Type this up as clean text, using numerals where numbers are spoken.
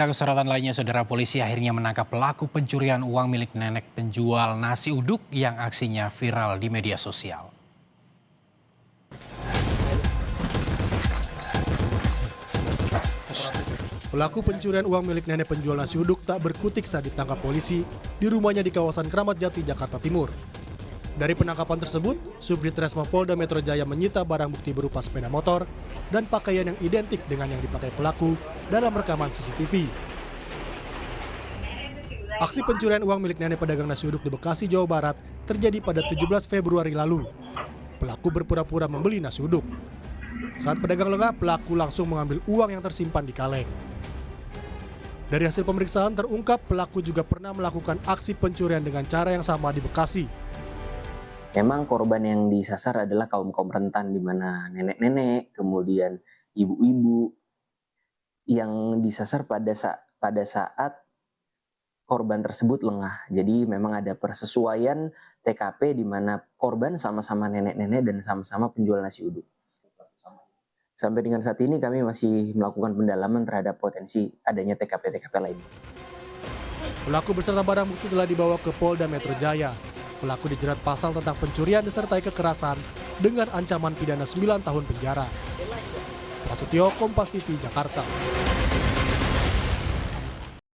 Kesorotan lainnya, saudara, polisi akhirnya menangkap pelaku pencurian uang milik nenek penjual nasi uduk yang aksinya viral di media sosial. Pelaku pencurian uang milik nenek penjual nasi uduk tak berkutik saat ditangkap polisi di rumahnya di kawasan Kramat Jati, Jakarta Timur. Dari penangkapan tersebut, Subdit Resmo Polda Metro Jaya menyita barang bukti berupa sepeda motor dan pakaian yang identik dengan yang dipakai pelaku dalam rekaman CCTV. Aksi pencurian uang milik nenek pedagang nasi uduk di Bekasi, Jawa Barat terjadi pada 17 Februari lalu. Pelaku berpura-pura membeli nasi uduk. Saat pedagang lengah, pelaku langsung mengambil uang yang tersimpan di kaleng. Dari hasil pemeriksaan terungkap pelaku juga pernah melakukan aksi pencurian dengan cara yang sama di Bekasi. Memang korban yang disasar adalah kaum-kaum rentan, di mana nenek-nenek, kemudian ibu-ibu yang disasar pada saat korban tersebut lengah. Jadi memang ada persesuaian TKP di mana korban sama-sama nenek-nenek dan sama-sama penjual nasi uduk. Sampai dengan saat ini kami masih melakukan pendalaman terhadap potensi adanya TKP-TKP lainnya. Pelaku beserta barang bukti telah dibawa ke Polda Metro Jaya. Pelaku dijerat pasal tentang pencurian disertai kekerasan dengan ancaman pidana 9 tahun penjara. Prasetyo, Kompas TV, Jakarta.